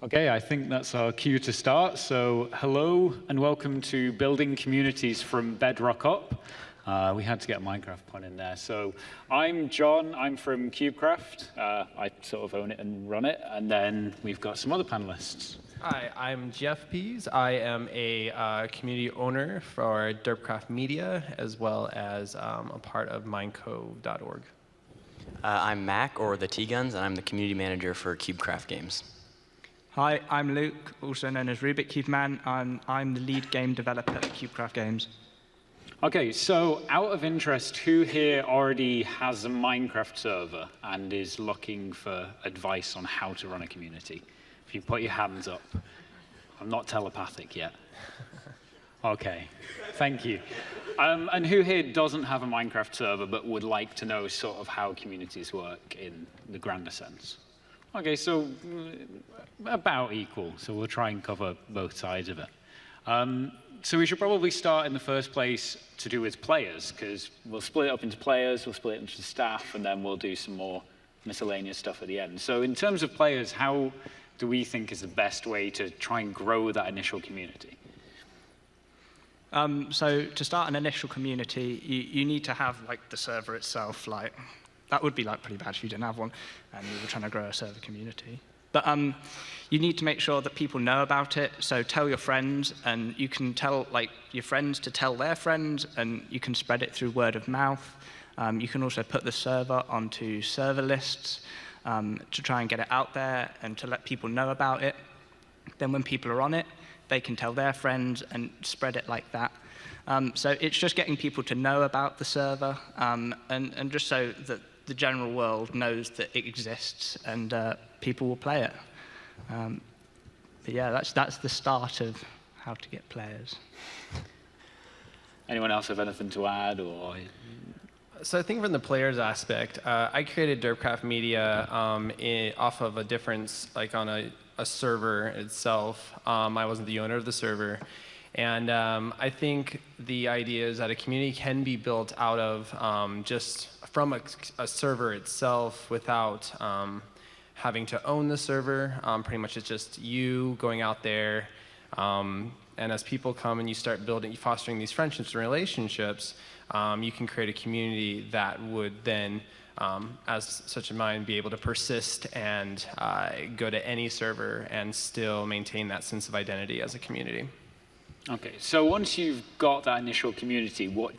Okay, I think that's our cue to start. So hello and welcome to Building Communities from Bedrock Up. We had to get a Minecraft pun in there. So I'm John, I'm from CubeCraft. I sort of own it and run it. And then we've got some other panelists. Hi, I'm Jeff Pease. I am a community owner for Derpcraft Media, as well as a part of MINECON.org. I'm Mac, or the T-Guns, and I'm the community manager for CubeCraft Games. Hi, I'm Luke, also known as Rubik Cube Man, and I'm the lead game developer at CubeCraft Games. Okay, so out of interest, who here already has a Minecraft server and is looking for advice on how to run a community? If you put your hands up. I'm not telepathic yet. Okay, thank you. And who here doesn't have a Minecraft server but would like to know sort of how communities work in the grander sense? Okay, so about equal. So we'll try and cover both sides of it. So we should probably start in the first place to do with players, because we'll split it up into players, we'll split it into staff, and then we'll do some more miscellaneous stuff at the end. So in terms of players, how do we think is the best way to try and grow that initial community? So to start an initial community, you need to have like the server itself. Like that would be like pretty bad if you didn't have one and you were trying to grow a server community. But you need to make sure that people know about it. So tell your friends, and you can tell like your friends to tell their friends, and you can spread it through word of mouth. You can also put the server onto server lists to try and get it out there and to let people know about it. Then when people are on it, they can tell their friends and spread it like that. So it's just getting people to know about the server and just so that the general world knows that it exists and people will play it. But yeah, that's the start of how to get players. Anyone else have anything to add? Or? So I think from the players aspect, I created Derpcraft Media off of a difference, like on a server itself. I wasn't the owner of the server. And I think the idea is that a community can be built out of just from a server itself without having to own the server. Pretty much it's just you going out there. And as people come and you start fostering these friendships and relationships, you can create a community that would then, as such a mind, be able to persist and go to any server and still maintain that sense of identity as a community. Okay, so once you've got that initial community, what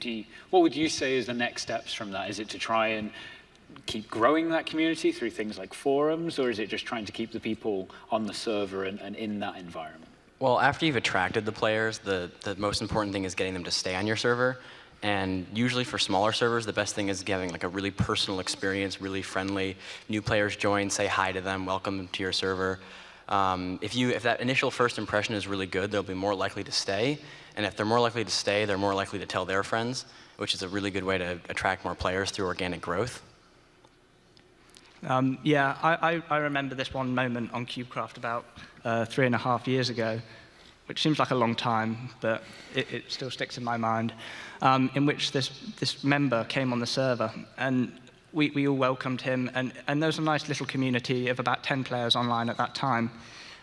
would you say is the next steps from that? Is it to try and keep growing that community through things like forums, or is it just trying to keep the people on the server and in that environment? Well, after you've attracted the players, the most important thing is getting them to stay on your server. And usually for smaller servers, the best thing is having like a really personal experience, really friendly. New players join, say hi to them, welcome them to your server. If that initial first impression is really good, they'll be more likely to stay. And if they're more likely to stay, they're more likely to tell their friends, which is a really good way to attract more players through organic growth. Yeah, I remember this one moment on CubeCraft about 3.5 years ago, which seems like a long time, but it still sticks in my mind, in which this member came on the server, and we all welcomed him, and there was a nice little community of about 10 players online at that time,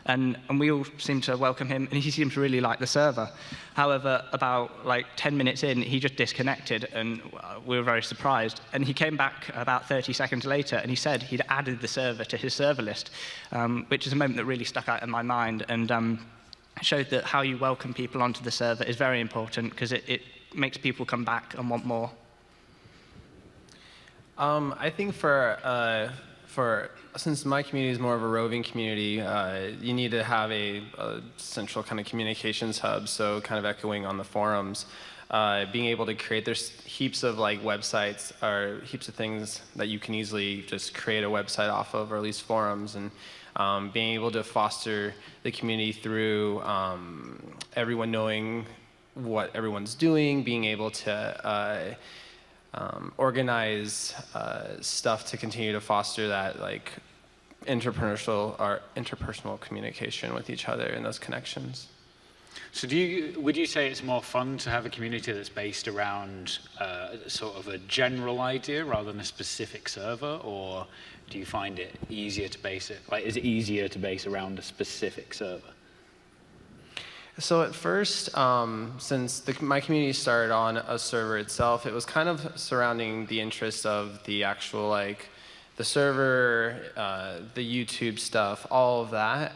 and we all seemed to welcome him, and he seemed to really like the server. However, about like 10 minutes in, he just disconnected, and we were very surprised. And he came back about 30 seconds later, and he said he'd added the server to his server list, which is a moment that really stuck out in my mind, and showed that how you welcome people onto the server is very important, because it makes people come back and want more. I think since my community is more of a roving community, you need to have a central kind of communications hub, so kind of echoing on the forums. Being able to create, there's heaps of like websites or heaps of things that you can easily just create a website off of, or at least forums, and being able to foster the community through everyone knowing what everyone's doing, being able to organize stuff to continue to foster that like interpersonal communication with each other and those connections. So would you say it's more fun to have a community that's based around sort of a general idea rather than a specific server, or do you find it easier to base it, like, is it easier to base around a specific server? So at first, since my community started on a server itself, it was kind of surrounding the interests of the actual, like, the server, the YouTube stuff, all of that.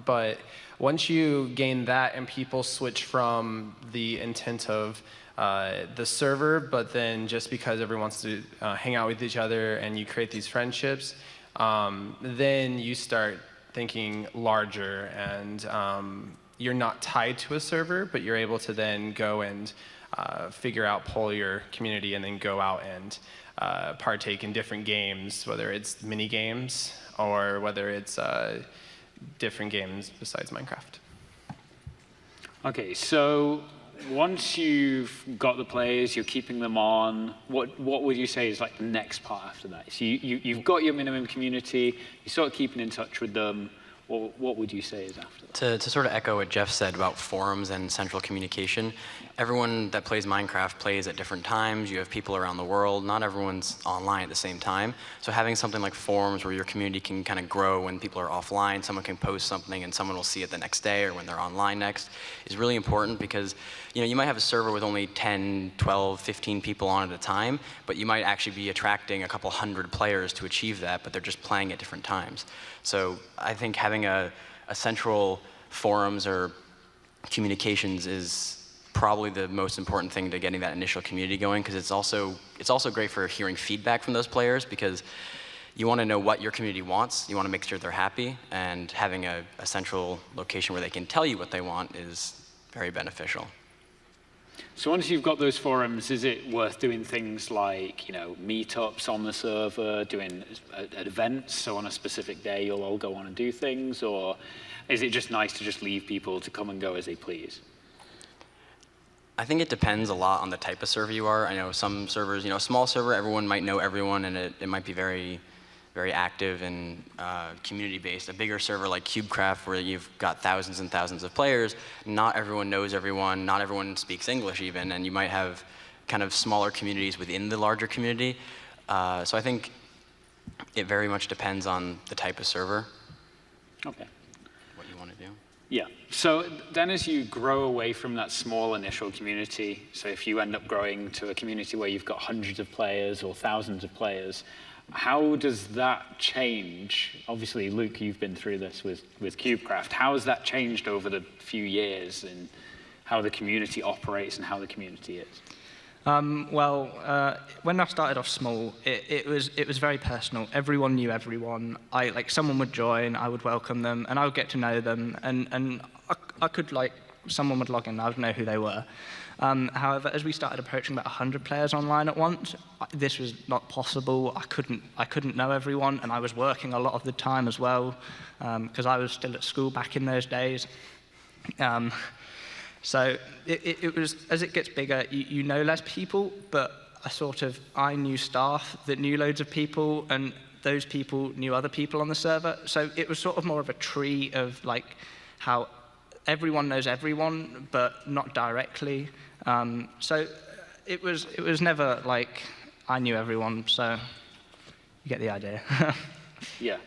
But once you gain that and people switch from the intent of the server, but then just because everyone wants to hang out with each other and you create these friendships, then you start thinking larger, and you're not tied to a server, but you're able to then go and poll your community and then go out and partake in different games, whether it's mini games or whether it's different games besides Minecraft. Okay, so once you've got the players, you're keeping them on, what would you say is like the next part after that? So you've got your minimum community, you're sort of keeping in touch with them. What would you say is after that? To sort of echo what Jeff said about forums and central communication, everyone that plays Minecraft plays at different times. You have people around the world. Not everyone's online at the same time. So having something like forums where your community can kind of grow when people are offline, someone can post something and someone will see it the next day or when they're online next, is really important, because you might have a server with only 10, 12, 15 people on at a time, but you might actually be attracting a couple hundred players to achieve that, but they're just playing at different times. So I think having a central forums or communications is probably the most important thing to getting that initial community going, because it's also great for hearing feedback from those players, because you want to know what your community wants, you want to make sure they're happy, and having a central location where they can tell you what they want is very beneficial. So once you've got those forums, is it worth doing things like, meetups on the server, doing events, so on a specific day you'll all go on and do things, or is it just nice to just leave people to come and go as they please? I think it depends a lot on the type of server you are. I know some servers, a small server, everyone might know everyone, and it might be very, very active and community-based. A bigger server like CubeCraft, where you've got thousands and thousands of players, not everyone knows everyone, not everyone speaks English even, and you might have kind of smaller communities within the larger community. So I think it very much depends on the type of server. Okay. What you want to do. Yeah. So then as you grow away from that small initial community, so if you end up growing to a community where you've got hundreds of players or thousands of players, how does that change? Obviously, Luke, you've been through this with CubeCraft. How has that changed over the few years in how the community operates and how the community is? When I started off small, it was very personal. Everyone knew everyone. Someone would join, I would welcome them, and I would get to know them, and I could, someone would log in, I would know who they were. However, as we started approaching about 100 players online at once, this was not possible. I couldn't know everyone, and I was working a lot of the time as well, because I was still at school back in those days. So it was, as it gets bigger, you know less people, but I knew staff that knew loads of people, and those people knew other people on the server. So it was sort of more of a tree of how everyone knows everyone, but not directly. So it was never like I knew everyone, so you get the idea. Yeah.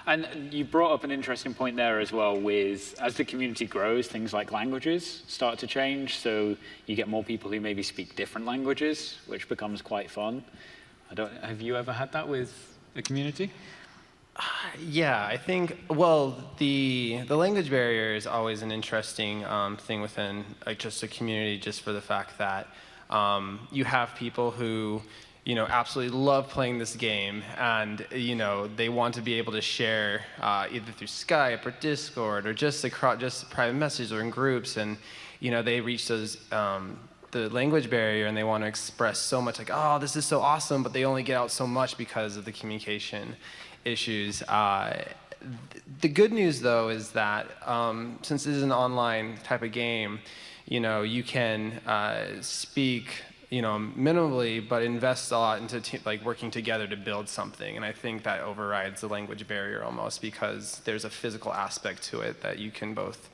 And you brought up an interesting point there as well with, as the community grows, things like languages start to change. So you get more people who maybe speak different languages, which becomes quite fun. Have you ever had that with the community? Yeah, I think, the language barrier is always an interesting thing within just a community, just for the fact that you have people who absolutely love playing this game, and they want to be able to share either through Skype or Discord or just private messages or in groups, and they reach those the language barrier and they want to express so much, oh, this is so awesome, but they only get out so much because of the communication issues. The good news, though, is that since this is an online type of game, you can speak minimally, but invest a lot into working together to build something. And I think that overrides the language barrier almost, because there's a physical aspect to it that you can both,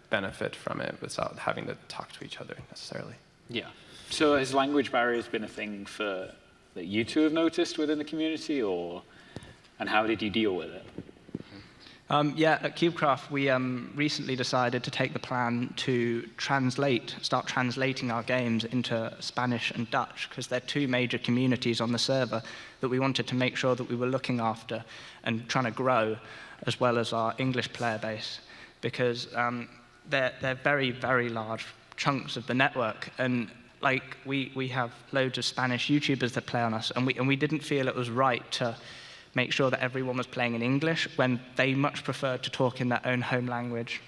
benefit from it without having to talk to each other necessarily. Yeah. So has language barriers been a thing that you two have noticed within the community, and how did you deal with it? Yeah, at CubeCraft, we recently decided to take the plan to start translating our games into Spanish and Dutch, because they're two major communities on the server that we wanted to make sure that we were looking after and trying to grow, as well as our English player base, because they're very, very large chunks of the network. And like we have loads of Spanish YouTubers that play on us, and we didn't feel it was right to make sure that everyone was playing in English when they much preferred to talk in their own home language.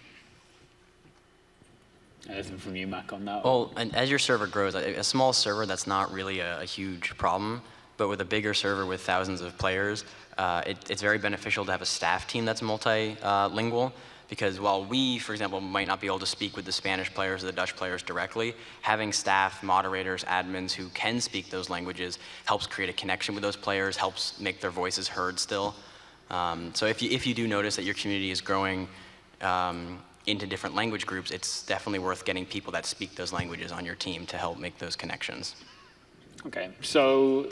Anything from you, Mac, on that? Well, and as your server grows, a small server, that's not really a huge problem. But with a bigger server with thousands of players, it's very beneficial to have a staff team that's multilingual. Because while we, for example, might not be able to speak with the Spanish players or the Dutch players directly, having staff, moderators, admins who can speak those languages helps create a connection with those players, helps make their voices heard still. So if you do notice that your community is growing into different language groups, it's definitely worth getting people that speak those languages on your team to help make those connections. Okay, so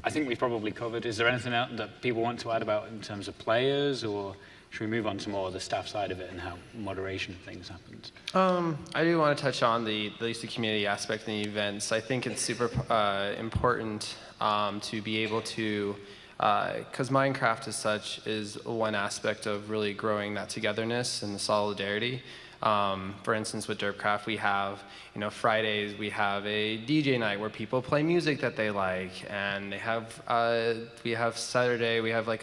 I think we've probably covered. Is there anything else that people want to add about in terms of players, or should we move on to more of the staff side of it and how moderation of things happens? I do want to touch on at least the community aspect in the events. I think it's super important to be able to, because Minecraft as such is one aspect of really growing that togetherness and the solidarity. For instance, with Derpcraft, we have, Fridays we have a DJ night where people play music that they like, and we have Saturday, we have like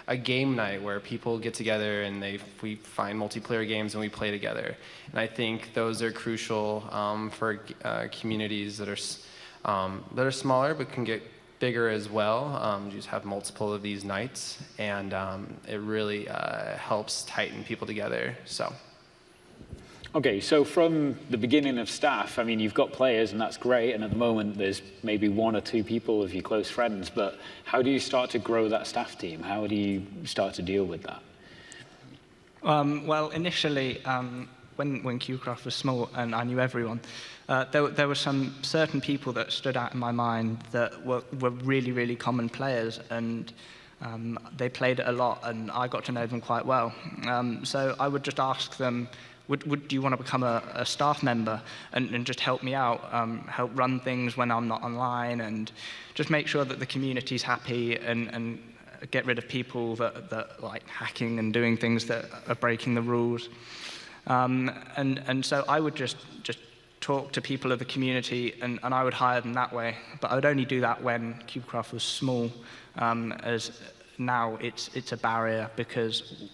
a game night where people get together and we find multiplayer games and we play together. And I think those are crucial for communities that are smaller but can get bigger as well. You just have multiple of these nights, and it really helps tighten people together. So. Okay, so from the beginning of staff, I mean, you've got players, and that's great, and at the moment there's maybe one or two people of your close friends, but how do you start to grow that staff team? How do you start to deal with that? Well, initially, when CubeCraft was small and I knew everyone, there were some certain people that stood out in my mind that were really, really common players, and they played it a lot, and I got to know them quite well. So I would just ask them, do you want to become a staff member and just help me out, help run things when I'm not online, and just make sure that the community's happy, and get rid of people that like hacking and doing things that are breaking the rules. And so I would just talk to people of the community, and I would hire them that way. But I would only do that when CubeCraft was small, as now it's a barrier because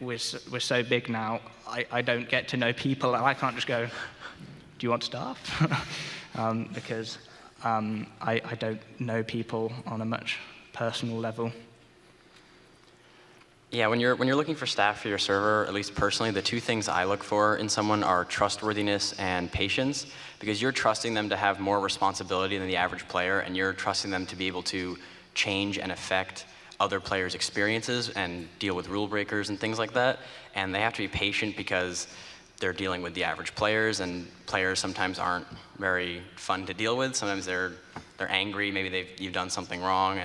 we're so big now. I don't get to know people, and I can't just go, do you want staff? Because I don't know people on a much personal level. Yeah, when you're looking for staff for your server, at least personally, the two things I look for in someone are trustworthiness and patience, because you're trusting them to have more responsibility than the average player, and you're trusting them to be able to change and affect other players' experiences and deal with rule breakers and things like that. And they have to be patient because they're dealing with the average players, and players sometimes aren't very fun to deal with. Sometimes they're angry, maybe you've done something wrong,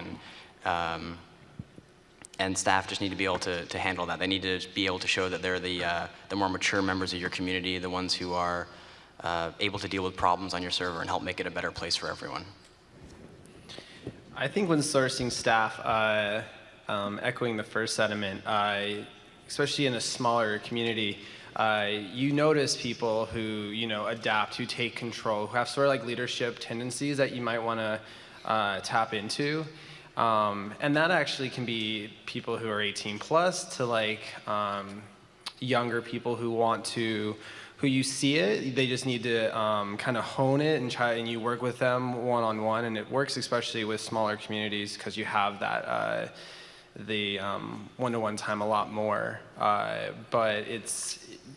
and staff just need to be able to handle that. They need to be able to show that they're the more mature members of your community, the ones who are able to deal with problems on your server and help make it a better place for everyone. I think when sourcing staff, echoing the first sentiment, especially in a smaller community, you notice people who adapt, who take control, who have sort of like leadership tendencies that you might want to tap into. And that actually can be people who are 18 plus to like younger people who you see it, they just need to kind of hone it and you work with them one-on-one, and it works especially with smaller communities because you have that the one-to-one time a lot more. But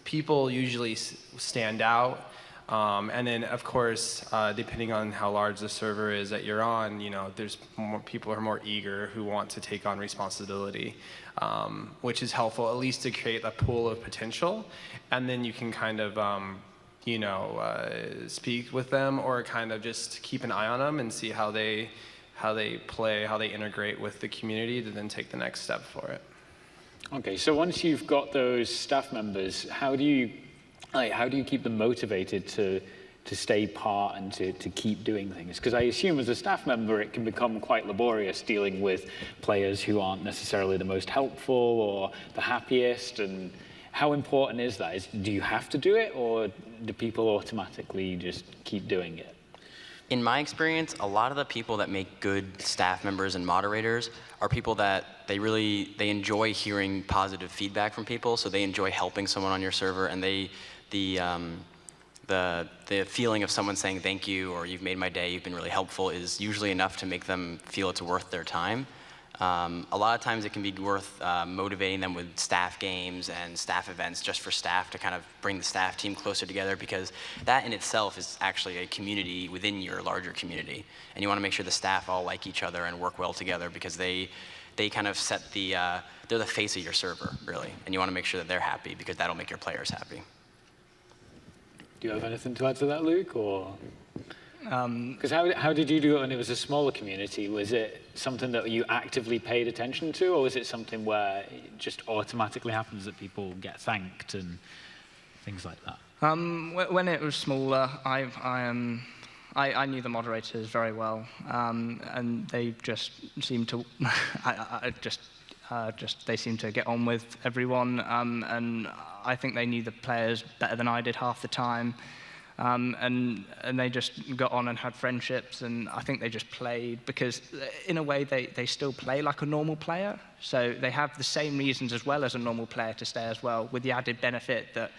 people usually stand out And then, of course, depending on how large the server is that you're on, there's more people who are more eager who want to take on responsibility, which is helpful, at least to create a pool of potential. And then you can kind of, speak with them or kind of just keep an eye on them and see how they play, how they integrate with the community to then take the next step for it. Okay, so once you've got those staff members, how do you keep them motivated to stay part and to keep doing things? Because I assume as a staff member, it can become quite laborious dealing with players who aren't necessarily the most helpful or the happiest. And how important is that? Do you have to do it, or do people automatically just keep doing it? In my experience, a lot of the people that make good staff members and moderators are people that they enjoy hearing positive feedback from people, so they enjoy helping someone on your server, and the feeling of someone saying thank you or you've made my day, you've been really helpful is usually enough to make them feel it's worth their time. A lot of times it can be worth motivating them with staff games and staff events just for staff to kind of bring the staff team closer together, because that in itself is actually a community within your larger community. And you want to make sure the staff all like each other and work well together, because they kind of set they're the face of your server, really. And you want to make sure that they're happy, because that'll make your players happy. Do you have anything to add to that, Luke? Or because how did you do it when it was a smaller community? Was it something that you actively paid attention to, or was it something where it just automatically happens that people get thanked and things like that? When it was smaller, I knew the moderators very well, and they just seemed to they seemed to get on with everyone, and I think they knew the players better than I did half the time. And they just got on and had friendships, and I think they just played because, in a way, they still play like a normal player. So they have the same reasons as well as a normal player to stay as well, with the added benefit that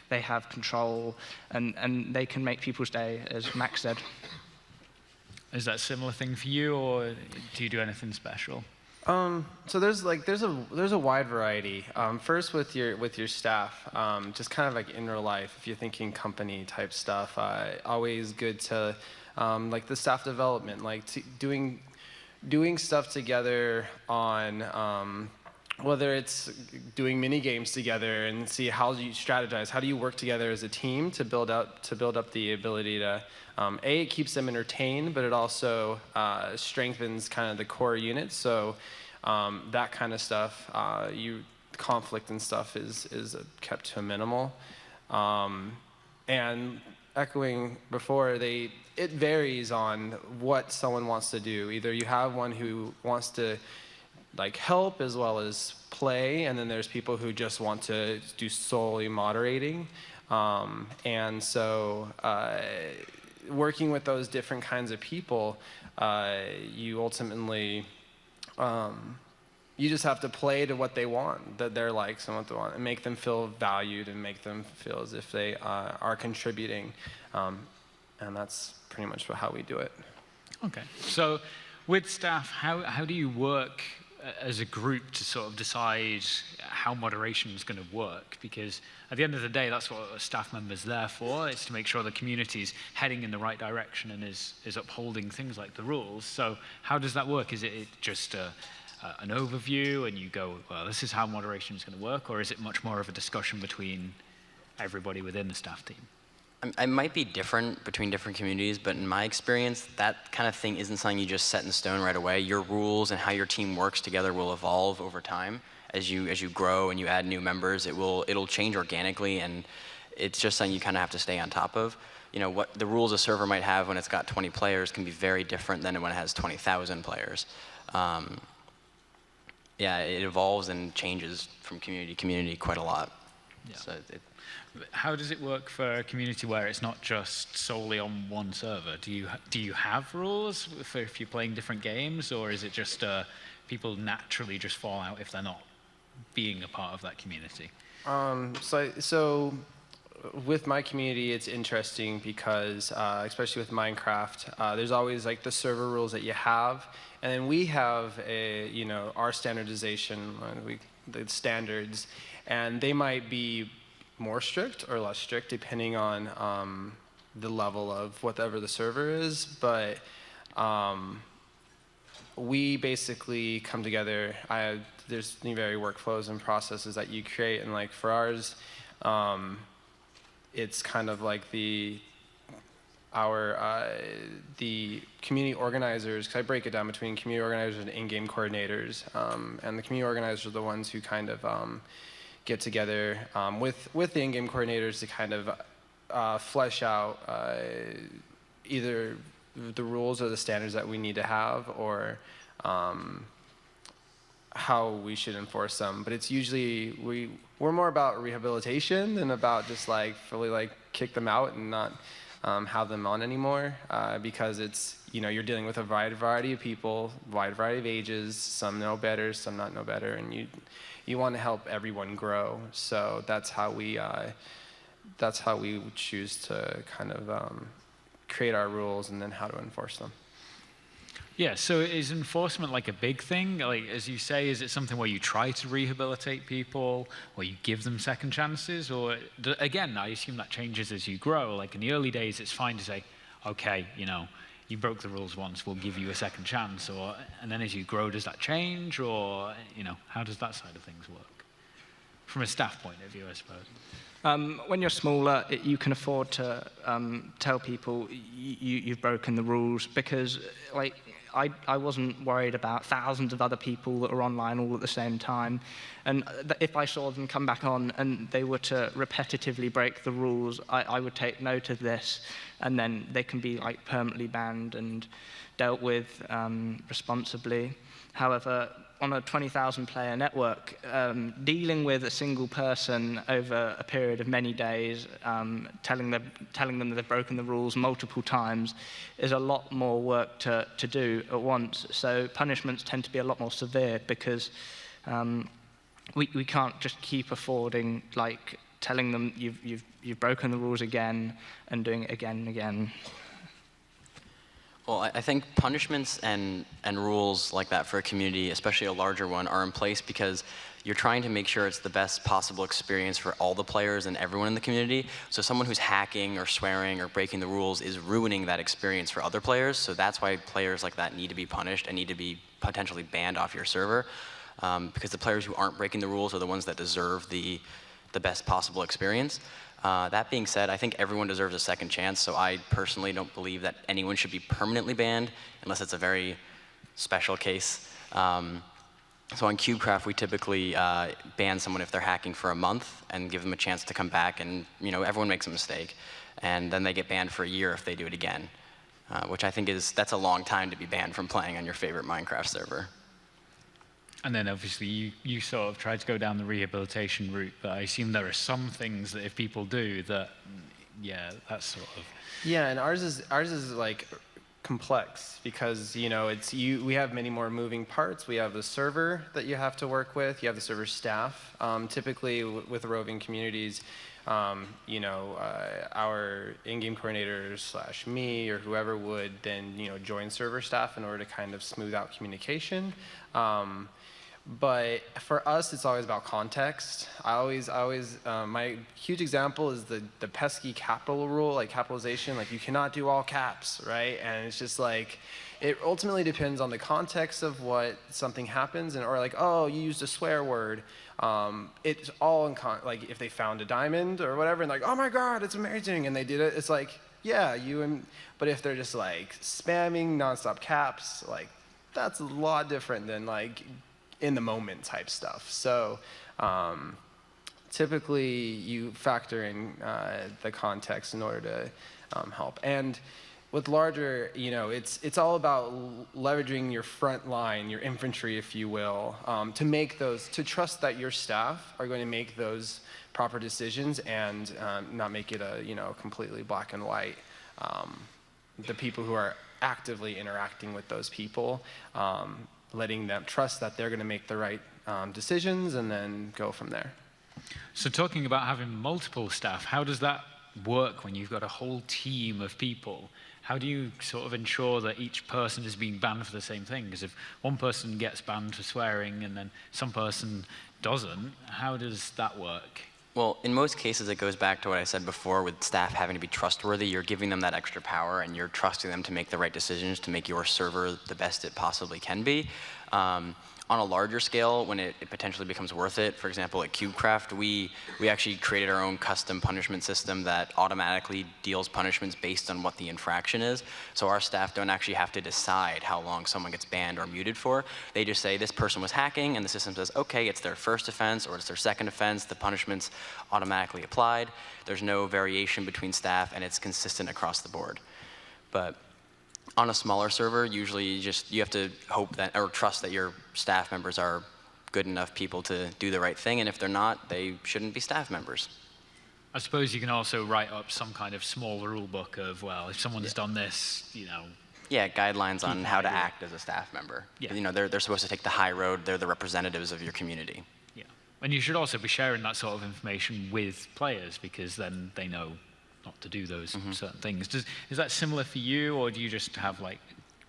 they have control and they can make people's day, as Max said. Is that a similar thing for you, or do you do anything special? So there's a wide variety. First with your staff, just kind of like in real life, if you're thinking company type stuff, always good to like the staff development, like doing stuff together on whether it's doing mini games together and see how you strategize, how do you work together as a team to build up the ability to it keeps them entertained, but it also strengthens kind of the core unit. So that kind of stuff, conflict and stuff is kept to a minimal. And echoing before, it varies on what someone wants to do. Either you have one who wants to like help as well as play, and then there's people who just want to do solely moderating. And so working with those different kinds of people, you ultimately, you just have to play to what they want, that their likes and what they want, and make them feel valued and make them feel as if they are contributing. And that's pretty much how we do it. Okay. So with staff, how do you work as a group to sort of decide how moderation is going to work? Because at the end of the day, that's what a staff member's there for. It's to make sure the community's heading in the right direction and is upholding things like the rules. So how does that work? Is it just an overview and you go, well, this is how moderation is going to work? Or is it much more of a discussion between everybody within the staff team? It might be different between different communities, but in my experience, that kind of thing isn't something you just set in stone right away. Your rules and how your team works together will evolve over time. As you grow and you add new members, it'll change organically, and it's just something you kind of have to stay on top of. You know, what the rules a server might have when it's got 20 players can be very different than when it has 20,000 players. Yeah, it evolves and changes from community to community quite a lot. Yeah. So how does it work for a community where it's not just solely on one server? Do you have rules for if you're playing different games, or is it just people naturally just fall out if they're not being a part of that community? So with my community, it's interesting because, especially with Minecraft, there's always like the server rules that you have, and then we have our standardization, the standards, and they might be more strict or less strict depending on the level of whatever the server is, but we basically come together. There's very workflows and processes that you create, and like for ours, it's kind of like the community organizers, because I break it down between community organizers and in-game coordinators, and the community organizers are the ones who kind of get together with the in-game coordinators to kind of flesh out either the rules or the standards that we need to have, or how we should enforce them. But it's usually, we're more about rehabilitation than about just like fully like kick them out and not have them on anymore, because it's, you're dealing with a wide variety of people, wide variety of ages, some know better, some not know better, and you want to help everyone grow. So that's how we choose to kind of create our rules and then how to enforce them. Yeah, so is enforcement like a big thing? Like, as you say, is it something where you try to rehabilitate people, or you give them second chances? Or, again, I assume that changes as you grow. Like, in the early days, it's fine to say, okay, you broke the rules once, we'll give you a second chance. And then as you grow, does that change? Or, how does that side of things work? From a staff point of view, I suppose. When you're smaller, you can afford to tell people you've broken the rules, because, like, I wasn't worried about thousands of other people that are online all at the same time. And if I saw them come back on and they were to repetitively break the rules, I would take note of this, and then they can be like permanently banned and dealt with responsibly. However, on a 20,000 player network, dealing with a single person over a period of many days, telling them that they've broken the rules multiple times, is a lot more work to do at once. So punishments tend to be a lot more severe, because we can't just keep affording like telling them you've broken the rules again and doing it again and again. Well, I think punishments and rules like that for a community, especially a larger one, are in place because you're trying to make sure it's the best possible experience for all the players and everyone in the community. So someone who's hacking or swearing or breaking the rules is ruining that experience for other players. So that's why players like that need to be punished and need to be potentially banned off your server, because the players who aren't breaking the rules are the ones that deserve the best possible experience. That being said, I think everyone deserves a second chance, so I personally don't believe that anyone should be permanently banned unless it's a very special case. So on CubeCraft, we typically ban someone if they're hacking for a month and give them a chance to come back, and everyone makes a mistake. And then they get banned for a year if they do it again, which I think that's a long time to be banned from playing on your favorite Minecraft server. And then obviously you sort of tried to go down the rehabilitation route, but I assume there are some things that if people do that, yeah, that's sort of... Yeah, and ours is like complex, because we have many more moving parts. We have the server that you have to work with. You have the server staff. Typically with roving communities, our in-game coordinators / me or whoever would then join server staff in order to kind of smooth out communication. But for us, it's always about context. My huge example is the pesky capital rule, like capitalization, like you cannot do all caps, right? And it's just like, it ultimately depends on the context of what something happens, or like, oh, you used a swear word. It's all like if they found a diamond or whatever, and like, oh my God, it's amazing, and they did it. It's like, yeah, but if they're just like spamming nonstop caps, like that's a lot different than like in the moment type stuff. So typically you factor in the context in order to help. And with larger, it's all about leveraging your front line, your infantry, if you will, to trust that your staff are going to make those proper decisions and not make it a completely black and white. The people who are actively interacting with those people, letting them trust that they're going to make the right decisions, and then go from there. So talking about having multiple staff, how does that work when you've got a whole team of people? How do you sort of ensure that each person is being banned for the same thing? Because if one person gets banned for swearing and then some person doesn't, how does that work? Well, in most cases, it goes back to what I said before with staff having to be trustworthy. You're giving them that extra power, and you're trusting them to make the right decisions to make your server the best it possibly can be. On a larger scale, when it potentially becomes worth it, for example, at CubeCraft, we actually created our own custom punishment system that automatically deals punishments based on what the infraction is. So our staff don't actually have to decide how long someone gets banned or muted for. They just say this person was hacking, and the system says, okay, it's their first offense or it's their second offense. The punishment's automatically applied. There's no variation between staff, and it's consistent across the board. But on a smaller server, usually you have to hope that, or trust that your staff members are good enough people to do the right thing, and if they're not, they shouldn't be staff members. I suppose you can also write up some kind of small rule book of, well, if someone's done this, you know. Yeah, guidelines on how to act as a staff member. Yeah. You know, they're supposed to take the high road. They're the representatives of your community. Yeah. And you should also be sharing that sort of information with players, because then they know not to do those certain things. Is that similar for you, or do you just have like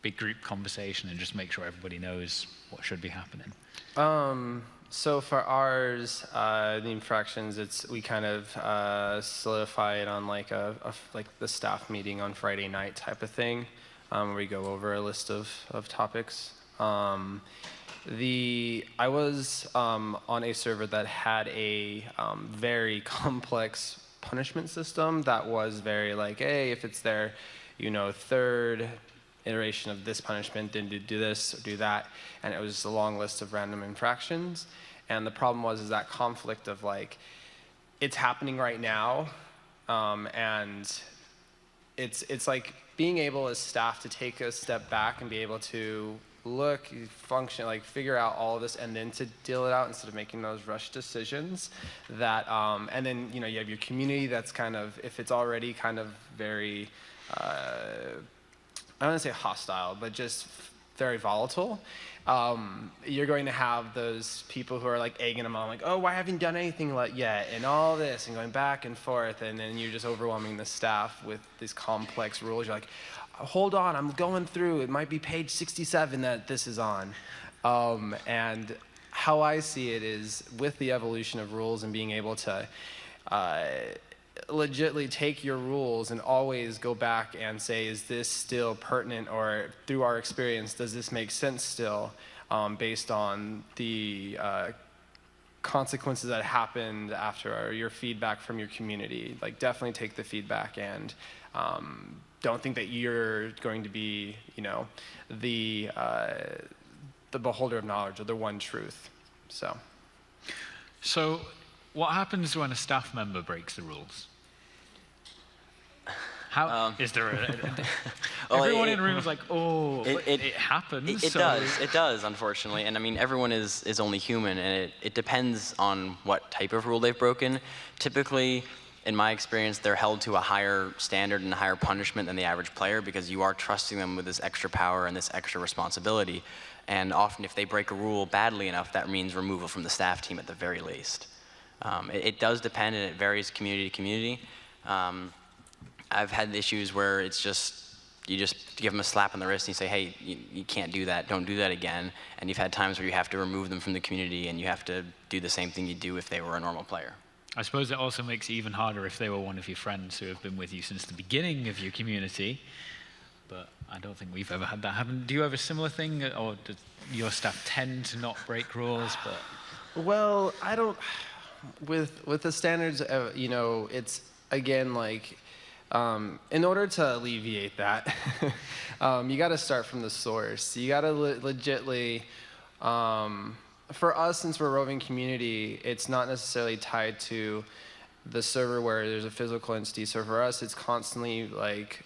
big group conversation and just make sure everybody knows what should be happening? So for ours, the infractions, we kind of solidify it on like like the staff meeting on Friday night type of thing, where we go over a list of topics. I was on a server that had a very complex punishment system that was very like, hey, if it's their, third iteration of this punishment, then do this or do that, and it was just a long list of random infractions. And the problem is that conflict of like, it's happening right now, and it's like being able as staff to take a step back and be able to look, function, like figure out all of this, and then to deal it out instead of making those rushed decisions. That and then you have your community that's kind of, if it's already kind of very, I don't want to say hostile, but just very volatile. You're going to have those people who are like egging them on, like, oh, why haven't you done anything yet, and all this, and going back and forth, and then you're just overwhelming the staff with these complex rules. You're like, hold on, I'm going through. It might be page 67 that this is on. And how I see it is with the evolution of rules and being able to legitimately take your rules and always go back and say, is this still pertinent, or through our experience, does this make sense still, based on the consequences that happened after your feedback from your community. Like, definitely take the feedback, and don't think that you're going to be, the beholder of knowledge or the one truth. So what happens when a staff member breaks the rules? How is there everyone in the room is like, oh, it happens. It does, unfortunately. And I mean, everyone is only human, and it depends on what type of rule they've broken. Typically, in my experience, they're held to a higher standard and a higher punishment than the average player, because you are trusting them with this extra power and this extra responsibility. And often, if they break a rule badly enough, that means removal from the staff team at the very least. It does depend, and it varies community to community. I've had issues where it's just, you just give them a slap on the wrist and you say, hey, you can't do that, don't do that again. And you've had times where you have to remove them from the community, and you have to do the same thing you'd do if they were a normal player. I suppose it also makes it even harder if they were one of your friends who have been with you since the beginning of your community. But I don't think we've ever had that happen. Do you have a similar thing, or does your staff tend to not break rules? But well, I don't. With the standards, it's again like, in order to alleviate that, you got to start from the source. You got to legitly. For us, since we're a roving community, it's not necessarily tied to the server where there's a physical entity. So for us, it's constantly like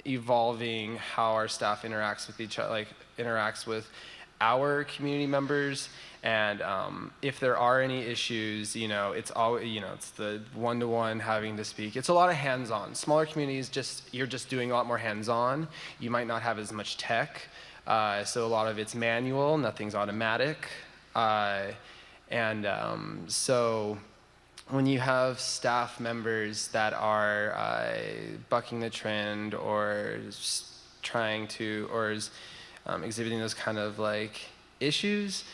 evolving how our staff interacts with each other, like interacts with our community members. And if there are any issues, it's always, it's the one-to-one having to speak. It's a lot of hands-on. Smaller communities, you're just doing a lot more hands-on. You might not have as much tech. So a lot of it's manual, nothing's automatic. So when you have staff members that are bucking the trend, or trying to, or exhibiting those kind of like issues,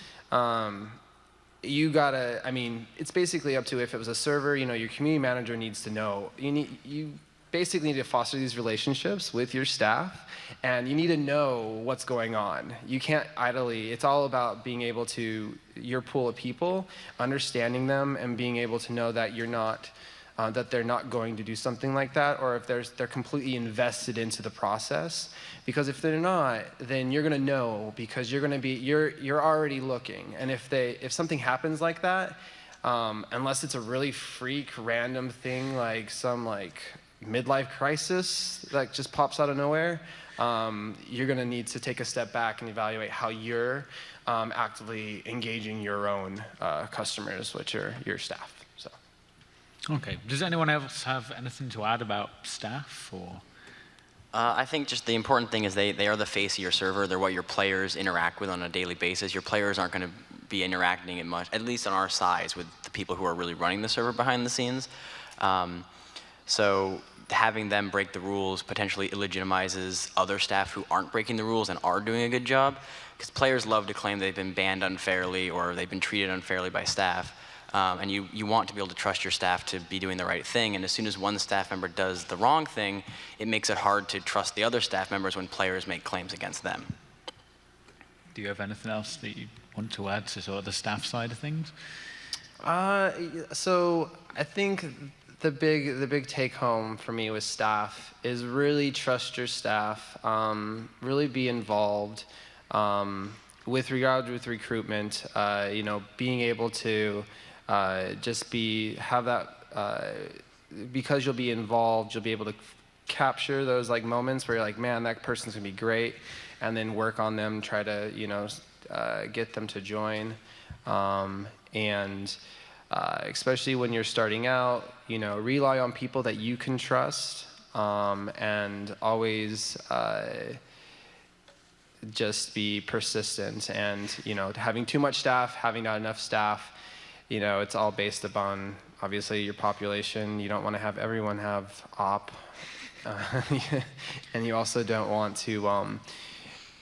you gotta, I mean, it's basically up to, if it was a server, you know, your community manager needs to know. You basically need to foster these relationships with your staff, and you need to know what's going on. You can't idly, it's all about being able to, your pool of people, understanding them and being able to know that you're not, that they're not going to do something like that, or if they're completely invested into the process. Because if they're not, then you're gonna know, because you're already looking. And if something happens like that, unless it's a really freak random thing, like some midlife crisis that just pops out of nowhere, you're gonna need to take a step back and evaluate how you're actively engaging your own customers, which are your staff. So. Okay. Does anyone else have anything to add about staff, or? I think just the important thing is they are the face of your server. They're what your players interact with on a daily basis. Your players aren't going to be interacting in much, at least on our size, with the people who are really running the server behind the scenes. So having them break the rules potentially illegitimizes other staff who aren't breaking the rules and are doing a good job, because players love to claim they've been banned unfairly or they've been treated unfairly by staff. And you want to be able to trust your staff to be doing the right thing. And as soon as one staff member does the wrong thing, it makes it hard to trust the other staff members when players make claims against them. Do you have anything else that you want to add to sort of the staff side of things? So I think the big take home for me with staff is really trust your staff, really be involved. With regard with recruitment, you know, being able to just have that, because you'll be involved, you'll be able to capture those moments where you're like, man, that person's gonna be great, and then work on them, try to, you know, get them to join, and especially when you're starting out, you know, rely on people that you can trust, and always just be persistent. And, you know, having too much staff, having not enough staff, you know, it's all based upon, obviously, your population. You don't want to have everyone have op, and you also don't want to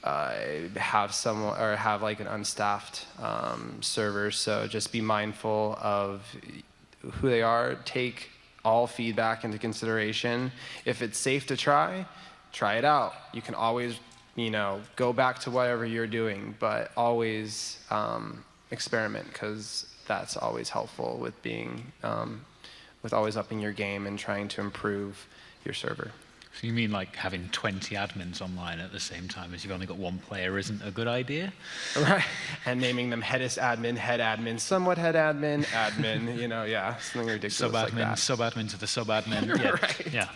have someone, or have an unstaffed server. So just be mindful of who they are. Take all feedback into consideration. If it's safe to try it out. You can always, you know, go back to whatever you're doing, but always experiment, because that's always helpful with being, with always upping your game and trying to improve your server. So you mean having 20 admins online at the same time as you've only got one player isn't a good idea? Right, and naming them head admin, somewhat head admin, you know, yeah, something ridiculous like that. Sub-admin to the sub-admin. Yeah. Right. Yeah.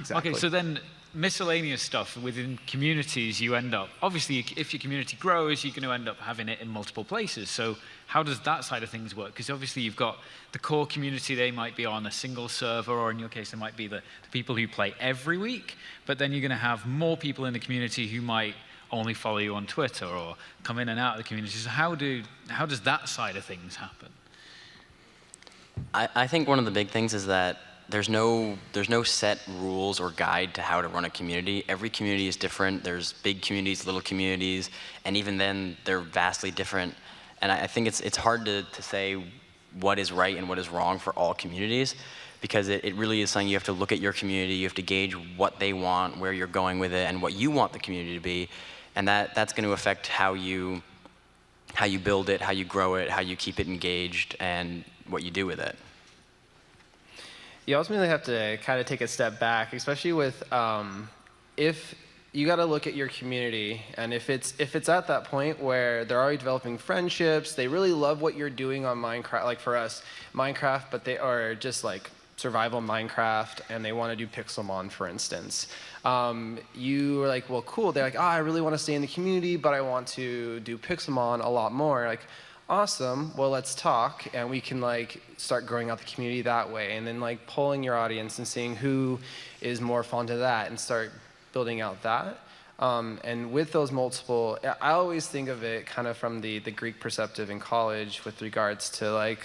Exactly. Okay, so then miscellaneous stuff within communities, you end up, obviously, if your community grows, you're going to end up having it in multiple places. So how does that side of things work? Because obviously you've got the core community, they might be on a single server, or in your case, they might be the people who play every week, but then you're going to have more people in the community who might only follow you on Twitter or come in and out of the community. So how does that side of things happen? I think one of the big things is that there's no set rules or guide to how to run a community. Every community is different. There's big communities, little communities, and even then they're vastly different. And I think it's hard to say what is right and what is wrong for all communities, because it really is something you have to look at your community, you have to gauge what they want, where you're going with it, and what you want the community to be. And that's going to affect how you build it, how you grow it, how you keep it engaged, and what you do with it. You ultimately have to kind of take a step back, especially with if you got to look at your community, and if it's at that point where they're already developing friendships, they really love what you're doing on Minecraft, like for us, Minecraft, but they are just survival Minecraft, and they want to do Pixelmon, for instance. You are like, well, cool. They're like, I really want to stay in the community, but I want to do Pixelmon a lot more. Like, awesome, well, let's talk, and we can start growing out the community that way, and then polling your audience and seeing who is more fond of that, and start building out that. And with those multiple, I always think of it kind of from the Greek perspective in college with regards to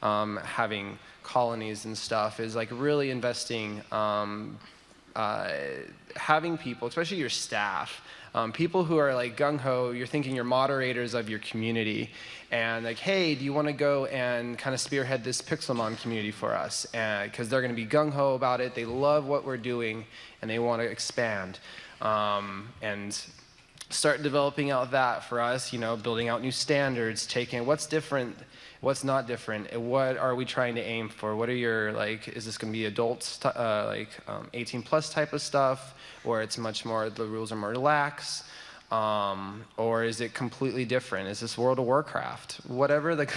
having colonies and stuff, is really investing having people, especially your staff, people who are like gung-ho, you're thinking you're moderators of your community, and like, hey, do you want to go and kind of spearhead this Pixelmon community for us? Because they're going to be gung-ho about it, they love what we're doing, and they want to expand. And start developing out that for us, building out new standards, taking what's different, what's not different, and what are we trying to aim for? What are your, is this going to be adults, 18 plus type of stuff, or it's much more, the rules are more relaxed, or is it completely different? Is this World of Warcraft? Whatever the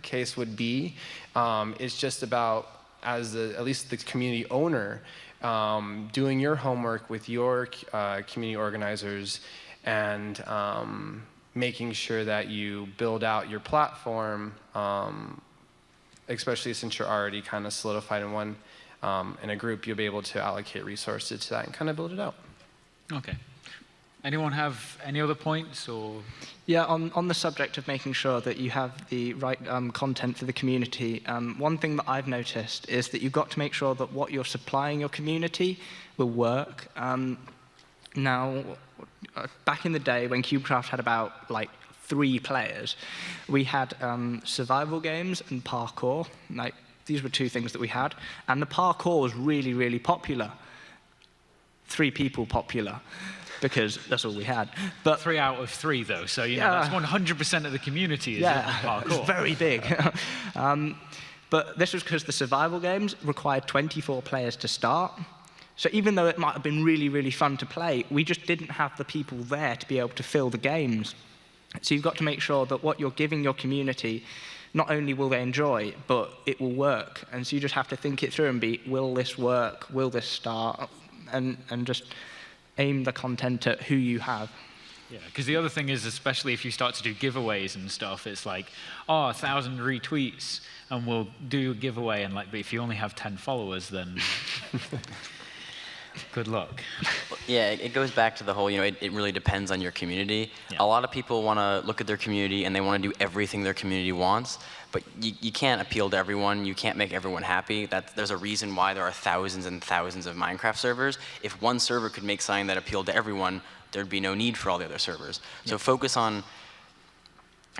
case would be, it's just about, as at least the community owner, doing your homework with your community organizers and making sure that you build out your platform, especially since you're already kind of solidified in one, in a group, you'll be able to allocate resources to that and kind of build it out. Okay. Anyone have any other points or? Yeah, on the subject of making sure that you have the right content for the community, one thing that I've noticed is that you've got to make sure that what you're supplying your community will work. Now, back in the day when CubeCraft had about 3 players, we had survival games and parkour. These were 2 things that we had, and the parkour was really, really popular. 3 people popular, because that's all we had. But 3 out of 3, though, so that's 100% of the community is parkour. It's very big. But this was because the survival games required 24 players to start. So even though it might have been really, really fun to play, we just didn't have the people there to be able to fill the games. So you've got to make sure that what you're giving your community, not only will they enjoy, but it will work. And so you just have to think it through and be, will this work? Will this start? And just aim the content at who you have. Yeah, because the other thing is, especially if you start to do giveaways and stuff, it's like, 1,000 retweets, and we'll do a giveaway, and but if you only have 10 followers, then good luck. Yeah, it goes back to the whole, it really depends on your community. Yeah. A lot of people want to look at their community and they want to do everything their community wants, but you can't appeal to everyone. You can't make everyone happy. There's a reason why there are thousands and thousands of Minecraft servers. If one server could make something that appealed to everyone, there'd be no need for all the other servers. So focus on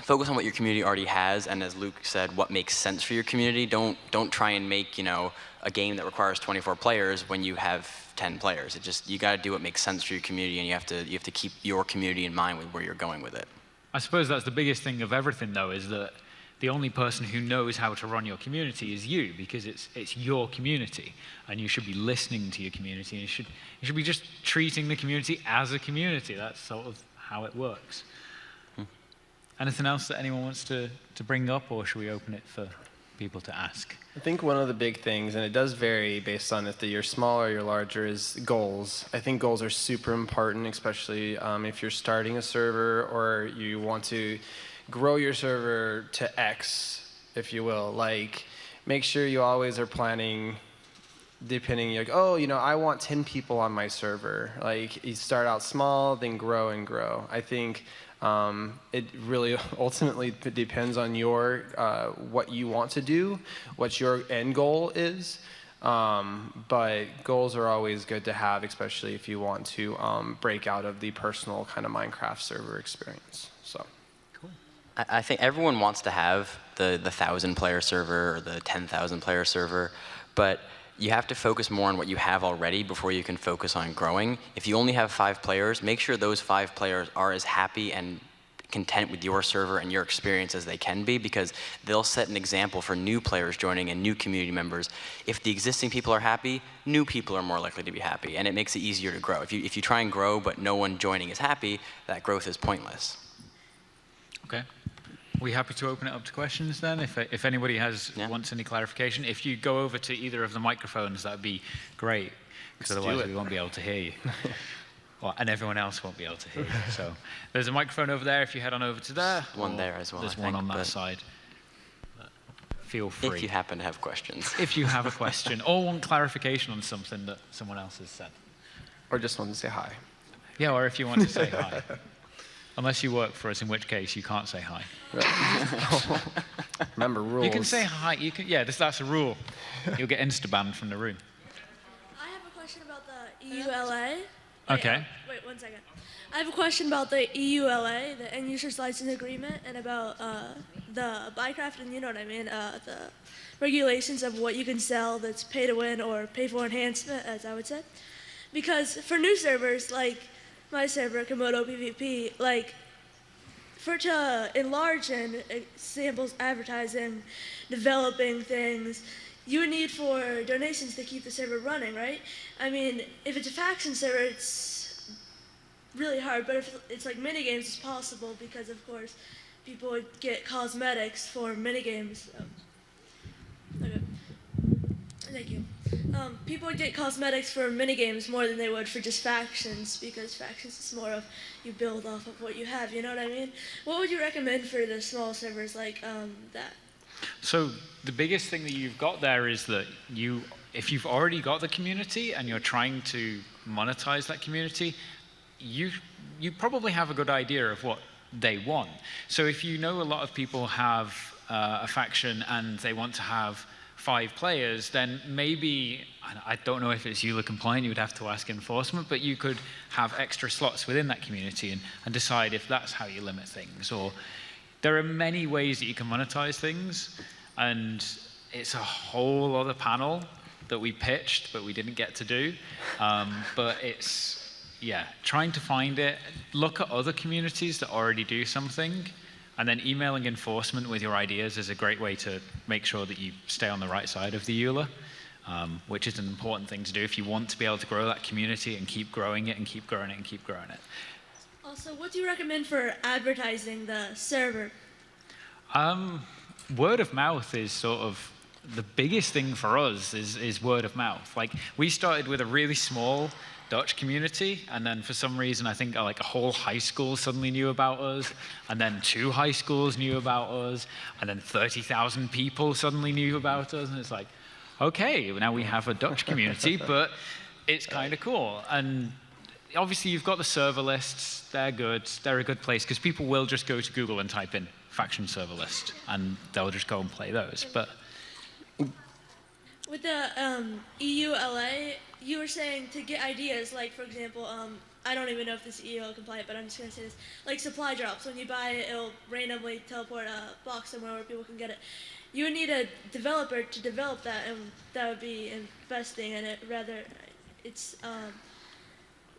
what your community already has, and as Luke said, what makes sense for your community. Don't try and make a game that requires 24 players when you have 10 players. You got to do what makes sense for your community, and you have to keep your community in mind with where you're going with it. I suppose that's the biggest thing of everything, though, is that the only person who knows how to run your community is you, because it's your community, and you should be listening to your community, and you should be just treating the community as a community. That's sort of how it works. Anything else that anyone wants to bring up, or should we open it for people to ask? I think one of the big things, and it does vary based on if you're small or you're larger, is goals. I think goals are super important, especially if you're starting a server or you want to grow your server to X, if you will. Make sure you always are planning, depending, I want 10 people on my server. You start out small, then grow and grow. I think it really ultimately depends on what you want to do, what your end goal is. But goals are always good to have, especially if you want to break out of the personal kind of Minecraft server experience. So. Cool. I think everyone wants to have the 1,000-player server or the 10,000-player server, but you have to focus more on what you have already before you can focus on growing. If you only have 5 players, make sure those 5 players are as happy and content with your server and your experience as they can be, because they'll set an example for new players joining and new community members. If the existing people are happy, new people are more likely to be happy, and it makes it easier to grow. If you try and grow but no one joining is happy, that growth is pointless. Okay. Are we happy to open it up to questions then? If anybody wants any clarification, if you go over to either of the microphones, that'd be great, because otherwise we won't be able to hear you. And everyone else won't be able to hear you. So there's a microphone over there if you head on over to there. One there as well. There's one on that side. Feel free. If you happen to have questions. If you have a question or want clarification on something that someone else has said. Or just want to say hi. Yeah, or if you want to say hi. Unless you work for us, in which case you can't say hi. Remember rules. You can say hi. That's a rule. You'll get insta-banned from the room. I have a question about the EULA. Okay. Wait 1 second. I have a question about the EULA, the End Users License Agreement, and about the Minecraft, and you know what I mean, the regulations of what you can sell that's pay to win or pay for enhancement, as I would say. Because for new servers, like my server, Komodo PvP, like for it to enlarge and samples advertising, developing things, you would need for donations to keep the server running, right? I mean, if it's a faction server, it's really hard, but if it's like minigames, it's possible because, of course, people would get cosmetics for minigames. Okay. Thank you. People would get cosmetics for minigames more than they would for just factions, because factions is more of you build off of what you have, you know what I mean? What would you recommend for the small servers like that? So the biggest thing that you've got there is that if you've already got the community and you're trying to monetize that community, you probably have a good idea of what they want. So if you know a lot of people have a faction and they want to have 5 players, then maybe, I don't know if it's EULA compliant, you would have to ask enforcement, but you could have extra slots within that community and decide if that's how you limit things. Or there are many ways that you can monetize things, and it's a whole other panel that we pitched, but we didn't get to do. But it's, yeah, trying to find it, look at other communities that already do something, and then emailing enforcement with your ideas is a great way to make sure that you stay on the right side of the EULA, which is an important thing to do if you want to be able to grow that community and keep growing it and keep growing it and keep growing it. Also, what do you recommend for advertising the server? Word of mouth is sort of the biggest thing for us is word of mouth. Like, we started with a really small Dutch community, and then for some reason I think like a whole high school suddenly knew about us, and then 2 high schools knew about us, and then 30,000 people suddenly knew about us, and it's like, okay, now we have a Dutch community, but it's kind of cool. And obviously you've got the server lists, they're good, they're a good place, because people will just go to Google and type in faction server list, and they'll just go and play those. But with the EULA, you were saying to get ideas, like for example, I don't even know if this is EULA compliant, but I'm just going to say this, like supply drops. When you buy it, it'll randomly teleport a box somewhere where people can get it. You would need a developer to develop that, and that would be investing in it. Rather, it's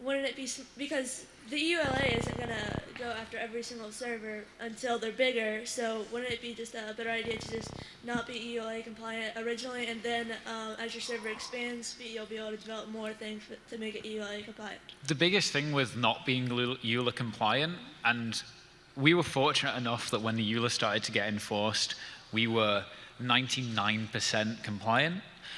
wouldn't it be, because the EULA isn't going to go after every single server until they're bigger, so wouldn't it be just a better idea to just not be EULA compliant originally, and then as your server expands, you'll be able to develop more things to make it EULA compliant? the biggest thing with not being EULA compliant, and we were fortunate enough that when the EULA started to get enforced, we were 99% compliant.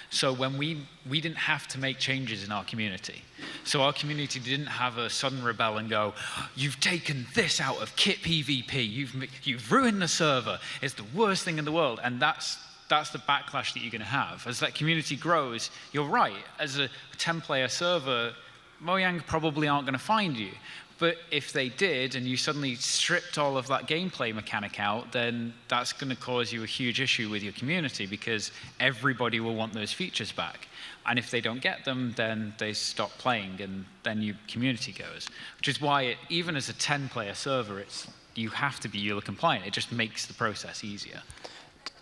So when we didn't have to make changes in our community. So our community didn't have a sudden rebel and go, you've taken this out of kit PvP, you've ruined the server, it's the worst thing in the world. And that's the backlash that you're gonna have. As that community grows, you're right, as a 10-player server, Mojang probably aren't gonna find you. But if they did, and you suddenly stripped all of that gameplay mechanic out, then that's going to cause you a huge issue with your community, because everybody will want those features back. And if they don't get them, then they stop playing, and then your community goes. Which is why, even as a 10-player server, you have to be EULA compliant. It just makes the process easier.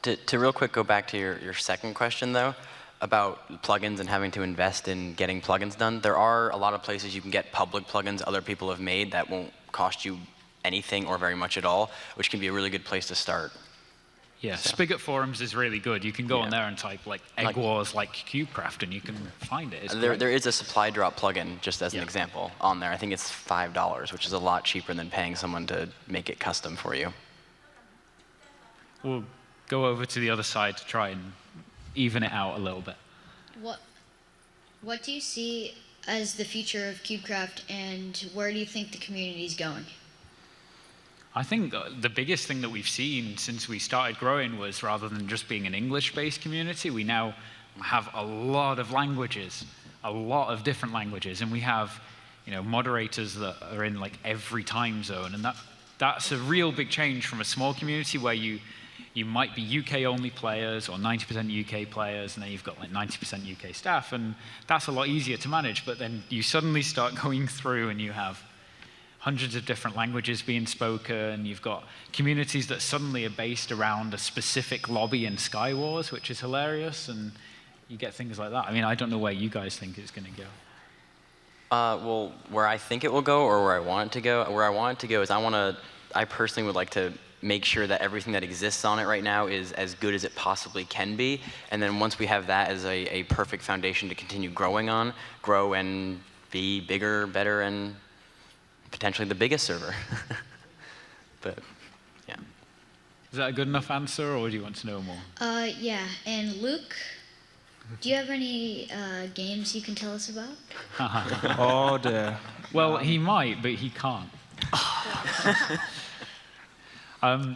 To real quick go back to your second question, though, about plugins and having to invest in getting plugins done. There are a lot of places you can get public plugins other people have made that won't cost you anything or very much at all, which can be a really good place to start. Yeah, so. Spigot Forums is really good. You can go on there and type like Egg Wars like CubeCraft, and you can find it. There is a supply drop plugin, just as an example, on there. I think it's $5, which is a lot cheaper than paying someone to make it custom for you. We'll go over to the other side to try and even it out a little bit. What do you see as the future of CubeCraft, and where do you think the community is going? I think the biggest thing that we've seen since we started growing was, rather than just being an English-based community, we now have a lot of languages, a lot of different languages, and we have, moderators that are in like every time zone, and that's a real big change from a small community where you you might be UK only players or 90% UK players, and then you've got like 90% UK staff, and that's a lot easier to manage. But then you suddenly start going through and you have hundreds of different languages being spoken. You've got communities that suddenly are based around a specific lobby in Skywars, which is hilarious, and you get things like that. I mean, I don't know where you guys think it's going to go. Well, where I think it will go, or where I want it to go, where I want it to go is I personally would like to make sure that everything that exists on it right now is as good as it possibly can be. And then once we have that as a perfect foundation to continue growing on, grow and be bigger, better, and potentially the biggest server. But, yeah. Is that a good enough answer, or do you want to know more? Yeah, and Luke, do you have any games you can tell us about? Oh dear. Well, he might, but he can't.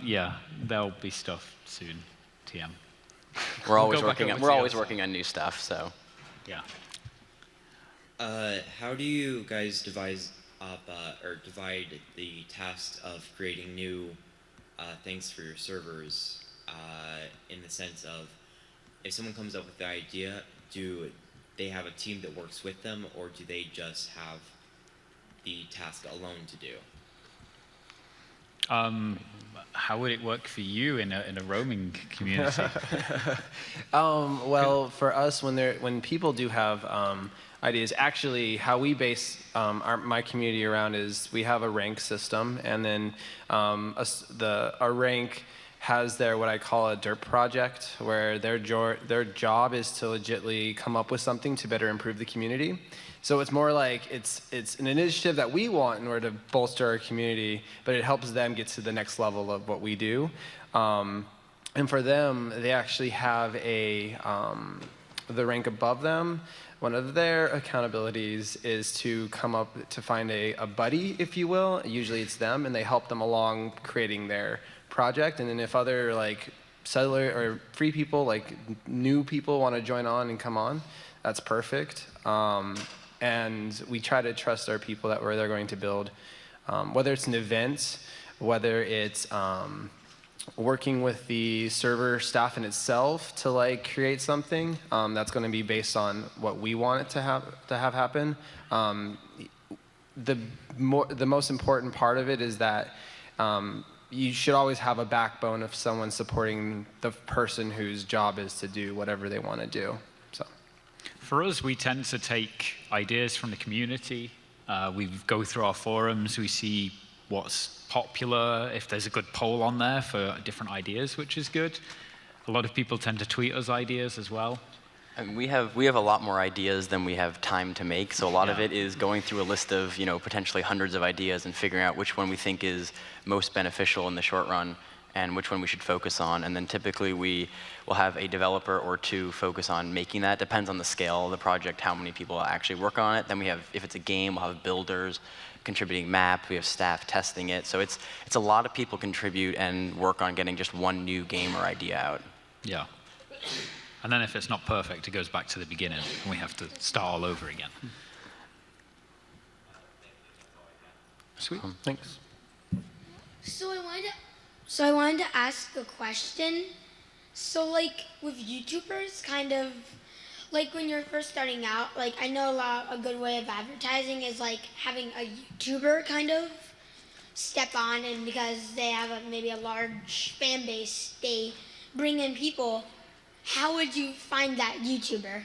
Yeah, there'll be stuff soon, TM. We're always go back working over on to we're the always other working on new stuff, so. Yeah. How do you guys divide the task of creating new things for your servers in the sense of if someone comes up with the idea, do they have a team that works with them, or do they just have the task alone to do? How would it work for you in a roaming community? Well, for us, when people do have ideas, actually, how we base my community around is we have a rank system, and then our rank has what I call a derp project, where their job is to legitimately come up with something to better improve the community. So it's more like it's an initiative that we want in order to bolster our community, but it helps them get to the next level of what we do. And for them, they actually have the rank above them. One of their accountabilities is to find a buddy, if you will. Usually it's them, and they help them along creating their project. And then if other settler or free people, new people want to join on and come on, that's perfect. And we try to trust our people where they're going to build, whether it's an event, whether it's working with the server staff in itself to create something that's going to be based on what we want it to have happen. The most important part of it is that you should always have a backbone of someone supporting the person whose job is to do whatever they want to do. So, for us, we tend to take ideas from the community. We go through our forums, we see what's popular, if there's a good poll on there for different ideas, which is good. A lot of people tend to tweet us ideas as well. And we have a lot more ideas than we have time to make, so a lot of it is going through a list of potentially hundreds of ideas and figuring out which one we think is most beneficial in the short run and which one we should focus on. And then typically we will have a developer or two focus on making that. Depends on the scale of the project, how many people actually work on it. Then we have, if it's a game, we'll have builders contributing map, we have staff testing it. So it's a lot of people contribute and work on getting just one new game or idea out. Yeah. And then if it's not perfect, it goes back to the beginning, and we have to start all over again. Sweet. Thanks. So I wanted to ask a question. So with YouTubers, kind of when you're first starting out, I know a good way of advertising is having a YouTuber kind of step on, and because they have maybe a large fan base, they bring in people. How would you find that YouTuber?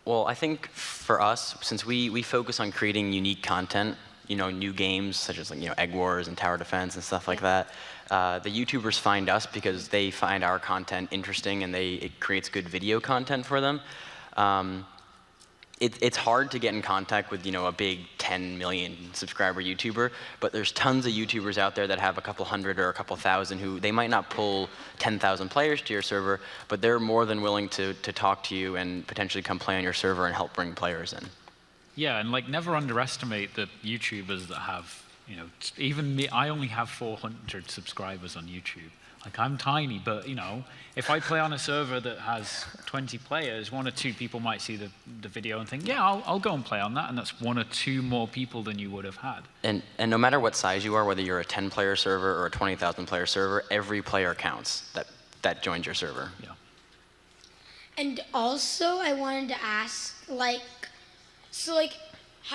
Well, I think for us, since we focus on creating unique content, new games such as Egg Wars and Tower Defense and stuff like that, the YouTubers find us because they find our content interesting and it creates good video content for them. It's hard to get in contact with a big 10 million subscriber YouTuber, but there's tons of YouTubers out there that have a couple hundred or a couple thousand who they might not pull 10,000 players to your server, but they're more than willing to talk to you and potentially come play on your server and help bring players in. Yeah, and never underestimate the YouTubers that have, even me, I only have 400 subscribers on YouTube. Like, I'm tiny, but, if I play on a server that has 20 players, 1 or 2 people might see the video and think, yeah, I'll go and play on that, and that's 1 or 2 more people than you would have had. And no matter what size you are, whether you're a 10-player server or a 20,000-player server, every player counts that joins your server. Yeah. And also, I wanted to ask, how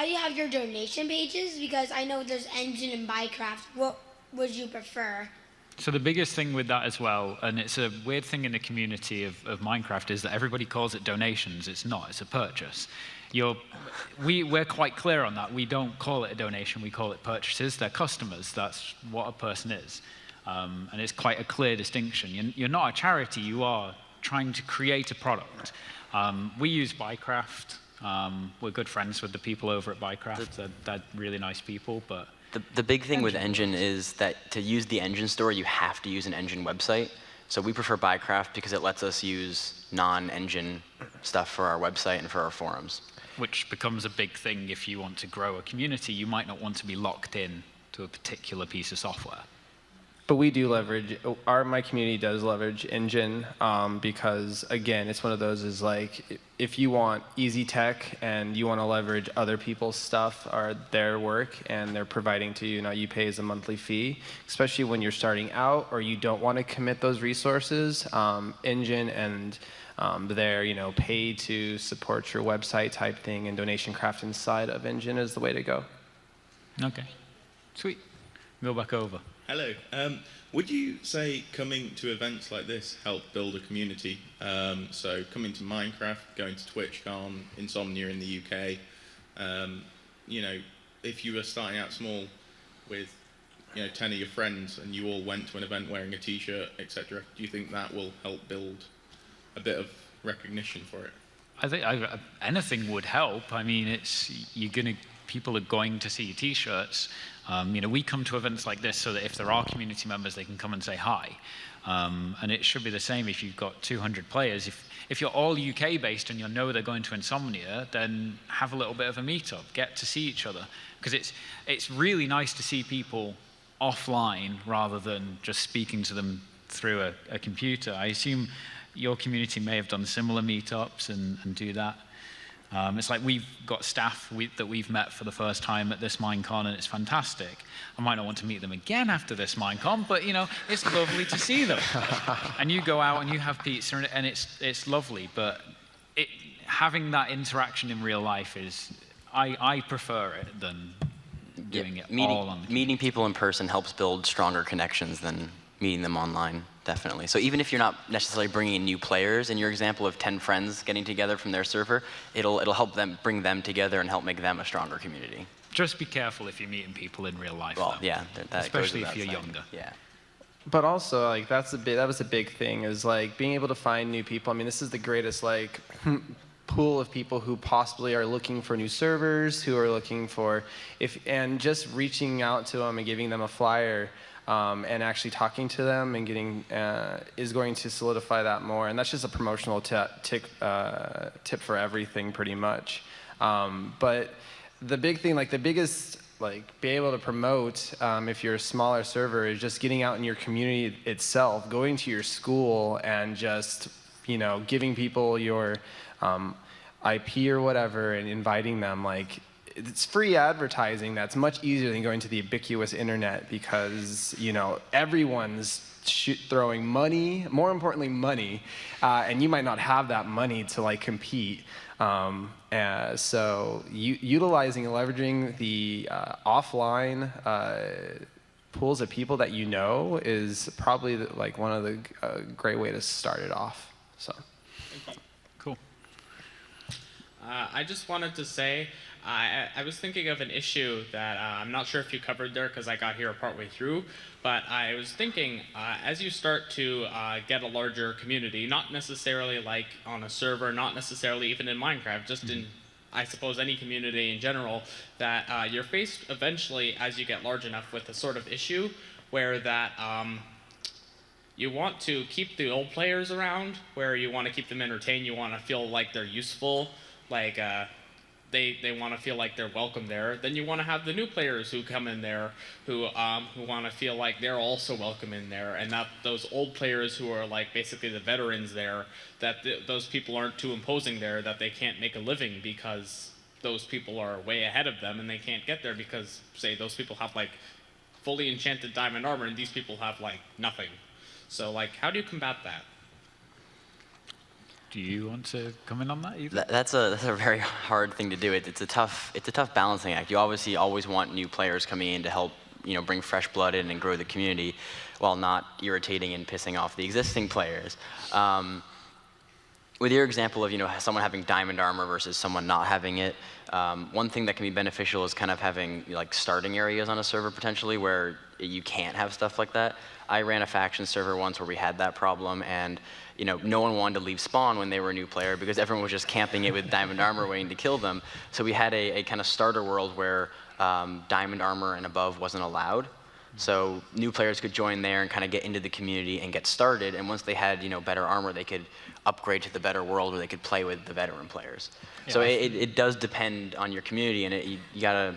do you have your donation pages? Because I know there's Engine and Minecraft. What would you prefer? So the biggest thing with that as well, and it's a weird thing in the community of Minecraft, is that everybody calls it donations. It's not. It's a purchase. We're quite clear on that. We don't call it a donation. We call it purchases. They're customers. That's what a person is. And it's quite a clear distinction. You're not a charity. You are trying to create a product. We use Bycraft. We're good friends with the people over at Bycraft. They're really nice people, but... The big thing with Engine is that to use the Engine store, you have to use an Engine website. So we prefer Bycraft because it lets us use non-Engine stuff for our website and for our forums. Which becomes a big thing if you want to grow a community. You might not want to be locked in to a particular piece of software. But we do leverage, my community does leverage Engine because, again, it's one of those is like, if you want easy tech and you want to leverage other people's stuff or their work and they're providing to you, you pay as a monthly fee, especially when you're starting out or you don't want to commit those resources, Engine and their, pay to support your website type thing and donation craft inside of Engine is the way to go. Okay, sweet. Go back over. Hello. Would you say coming to events like this help build a community? So coming to Minecraft, going to TwitchCon, Insomnia in the UK, if you were starting out small with 10 of your friends and you all went to an event wearing a t-shirt, etc., do you think that will help build a bit of recognition for it? I think anything would help. I mean, people are going to see t-shirts. We come to events like this so that if there are community members, they can come and say hi. And it should be the same if you've got 200 players. If you're all UK based and you know they're going to Insomnia, then have a little bit of a meetup, get to see each other. Because it's really nice to see people offline rather than just speaking to them through a computer. I assume your community may have done similar meetups and do that. It's like we've got staff that we've met for the first time at this MINECON, and it's fantastic. I might not want to meet them again after this MINECON, but it's lovely to see them. And you go out and you have pizza, and it's lovely. But having that interaction in real life I prefer it than doing it all on. Meeting people in person helps build stronger connections than meeting them online. Definitely. So even if you're not necessarily bringing in new players, in your example of 10 friends getting together from their server, it'll help them bring them together and help make them a stronger community. Just be careful if you're meeting people in real life. Well, yeah, that especially goes if you're without saying. younger. Yeah. But also, that was a big thing, is being able to find new people. I mean, this is the greatest pool of people who possibly are looking for new servers, who are looking for and just reaching out to them and giving them a flyer. And actually talking to them and getting is going to solidify that more. And that's just a promotional tip for everything, pretty much. But the big thing, be able to promote if you're a smaller server, is just getting out in your community itself, going to your school and just, giving people your IP or whatever and inviting them. It's free advertising that's much easier than going to the ubiquitous internet because, everyone's throwing money, more importantly money, and you might not have that money to compete. So utilizing and leveraging the offline pools of people that is probably one of the great way to start it off. So. Cool. I just wanted to say, I was thinking of an issue that I'm not sure if you covered there because I got here partway through, but I was thinking as you start to get a larger community, not necessarily on a server, not necessarily even in Minecraft, just in, I suppose, any community in general, that you're faced eventually as you get large enough with a sort of issue where that you want to keep the old players around, where you want to keep them entertained, you want to feel like they're useful, they want to feel like they're welcome there. Then you want to have the new players who come in there who want to feel like they're also welcome in there, and that those old players who are like basically the veterans there, that those people aren't too imposing there, that they can't make a living because those people are way ahead of them and they can't get there because, say, those people have like fully enchanted diamond armor and these people have like nothing. So like, how do you combat that? Do you want to comment on that, Eva? That's a very hard thing to do. It's a tough balancing act. You obviously always want new players coming in to help, bring fresh blood in and grow the community, while not irritating and pissing off the existing players. With your example of someone having diamond armor versus someone not having it, one thing that can be beneficial is kind of having like starting areas on a server potentially where you can't have stuff like that. I ran a faction server once where we had that problem, and no one wanted to leave spawn when they were a new player because everyone was just camping it with diamond armor waiting to kill them. So we had a kind of starter world where diamond armor and above wasn't allowed. So new players could join there and kind of get into the community and get started. And once they had better armor, they could upgrade to the better world where they could play with the veteran players. Yeah. So it does depend on your community, and you gotta.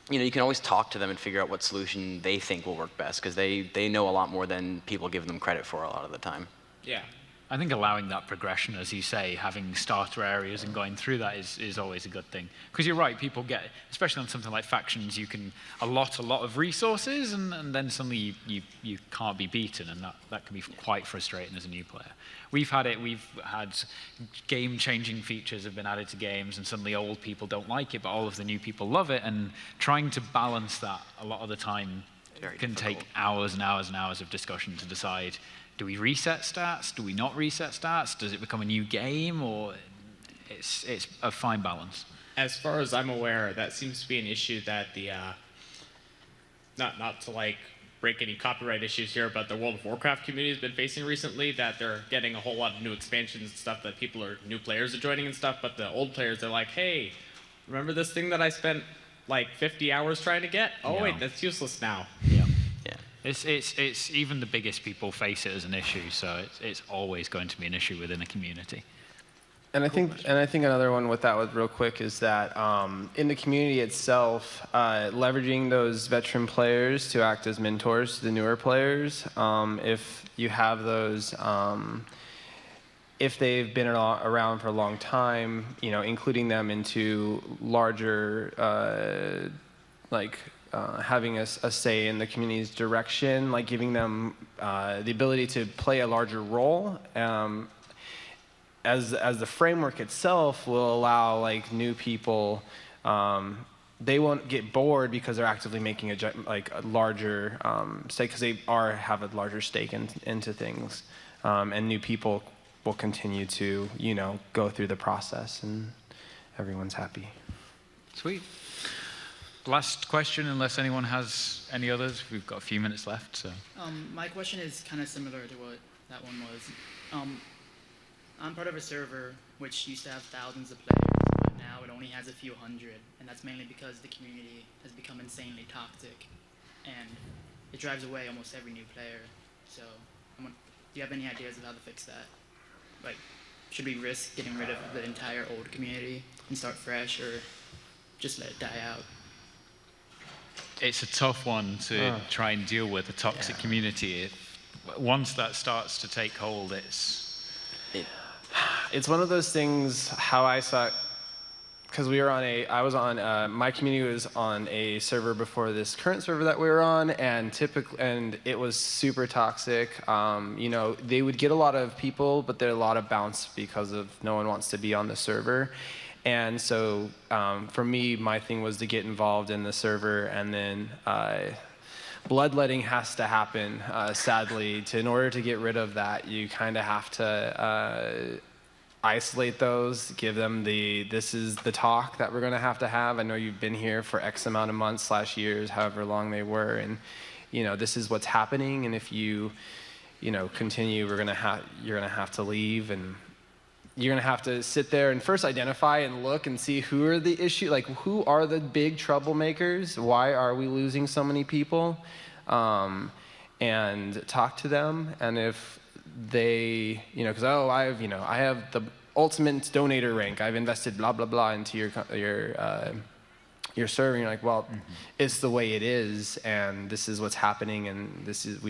You can always talk to them and figure out what solution they think will work best, because they know a lot more than people give them credit for a lot of the time. Yeah. I think allowing that progression, as you say, having starter areas and going through that is always a good thing. Because you're right, people get, especially on something like factions, you can allot a lot of resources, and then suddenly you can't be beaten, and that can be quite frustrating as a new player. We've had game-changing features have been added to games, and suddenly old people don't like it, but all of the new people love it, and trying to balance that a lot of the time can take hours and hours and hours of discussion to decide, do we reset stats? Do we not reset stats? Does it become a new game? Or it's a fine balance. As far as I'm aware, that seems to be an issue that the not to like break any copyright issues here, but the World of Warcraft community has been facing recently, that they're getting a whole lot of new expansions and stuff that new players are joining and stuff, but the old players are like, hey, remember this thing that I spent like 50 hours trying to get? Oh wait, that's useless now. Yeah. It's even the biggest people face it as an issue, so it's always going to be an issue within a community. And I think another one with that, real quick, is that in the community itself, leveraging those veteran players to act as mentors to the newer players. If you have those, if they've been around for a long time, including them into larger, having a say in the community's direction, like giving them the ability to play a larger role. As the framework itself will allow new people, they won't get bored because they're actively making a larger stake, because they have a larger stake into things, and new people will continue to go through the process, and everyone's happy. Sweet. Last question, unless anyone has any others. We've got a few minutes left. So. My question is kind of similar to what that one was. I'm part of a server which used to have thousands of players, but now it only has a few hundred, and that's mainly because the community has become insanely toxic, and it drives away almost every new player. So, do you have any ideas of how to fix that? Like, should we risk getting rid of the entire old community and start fresh, or just let it die out? It's a tough one to try and deal with, a toxic community. Once that starts to take hold, it's one of those things, how I saw it, because my community was on a server before this current server that we were on, and it was super toxic. They would get a lot of people, but there's a lot of bounce because of no one wants to be on the server. And so for me, my thing was to get involved in the server, and then bloodletting has to happen, sadly. In order to get rid of that, you kind of have to isolate those, give them this is the talk that we're going to have. I know you've been here for X amount of months / years, however long they were, and this is what's happening, and if you continue, you're going to have to leave, and you're going to have to sit there and first identify and look and see who are the issue, who are the big troublemakers, why are we losing so many people, and talk to them. And if they, because I have ultimate donator rank. I've invested blah blah blah into your server. And you're like, well, it's the way it is, and this is what's happening, and this is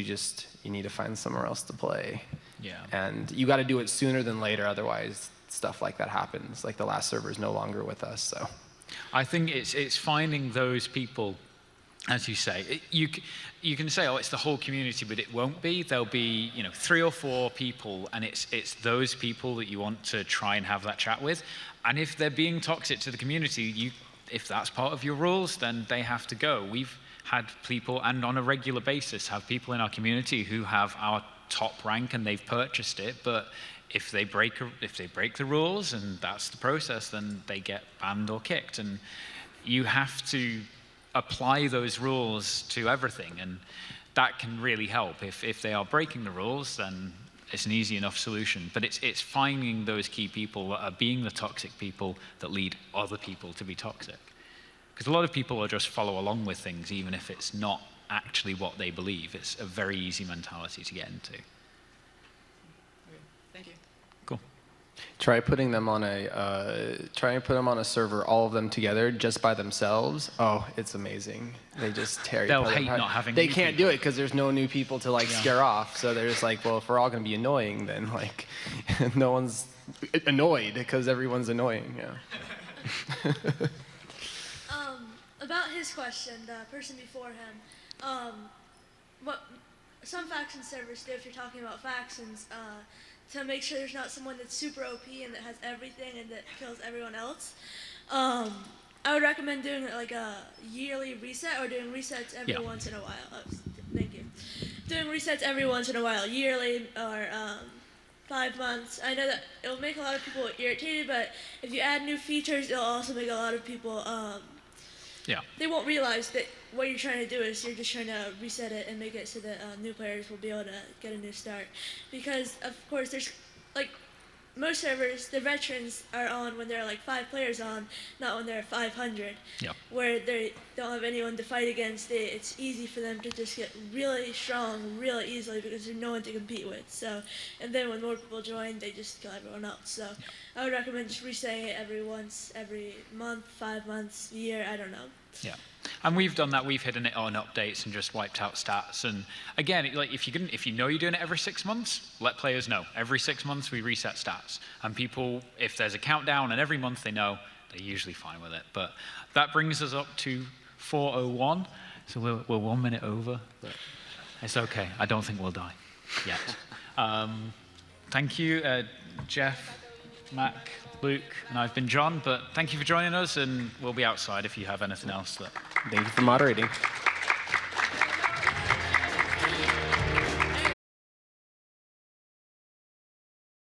you need to find somewhere else to play. Yeah. And you got to do it sooner than later, otherwise stuff like that happens. Like the last server is no longer with us, so. I think it's finding those people, as you say. You can say, oh, it's the whole community, but it won't be. There'll be 3 or 4 people, and it's those people that you want to try and have that chat with. And if they're being toxic to the community, if that's part of your rules, then they have to go. We've had people, and on a regular basis, have people in our community who have our top rank and they've purchased it, but if they break the rules, and that's the process, then they get banned or kicked. And you have to apply those rules to everything, and that can really help. If they are breaking the rules, then it's an easy enough solution. But it's finding those key people that are being the toxic people that lead other people to be toxic. Because a lot of people will just follow along with things, even if it's not actually what they believe. It's a very easy mentality to get into. Thank you. Cool. Try putting them on a server, all of them together, just by themselves. Oh, it's amazing. They just tear each other apart. They'll hate not having They new can't people. do it because there's no new people to scare off. So they're just like, well, if we're all going to be annoying, then no one's annoyed because everyone's annoying. Yeah. About his question, the person before him, what some faction servers do, if you're talking about factions, to make sure there's not someone that's super OP and that has everything and that kills everyone else, I would recommend doing like a yearly reset or doing resets every once in a while. Oh, thank you. Doing resets every once in a while, yearly or 5 months. I know that it'll make a lot of people irritated, but if you add new features, it'll also make a lot of people they won't realize that what you're trying to do is you're just trying to reset it and make it so that new players will be able to get a new start. Because, of course, there's, most servers, the veterans are on when there are 5 players on, not when there are 500. Yep. Where they don't have anyone to fight against. It's easy for them to just get really strong really easily because there's no one to compete with. So, and then when more people join, they just kill everyone else. So I would recommend just resetting it every month, 5 months, year, I don't know. Yeah. And we've done that. We've hidden it on updates and just wiped out stats. And again, if you know you're doing it every 6 months, let players know. Every 6 months we reset stats. And people, if there's a countdown and every month they know, they're usually fine with it. But that brings us up to 4:01. So we're 1 minute over. But it's okay. I don't think we'll die yet. Thank you, Jeff, Mac, Luke, and I've been John. But thank you for joining us, and we'll be outside if you have anything else. Thank you for moderating.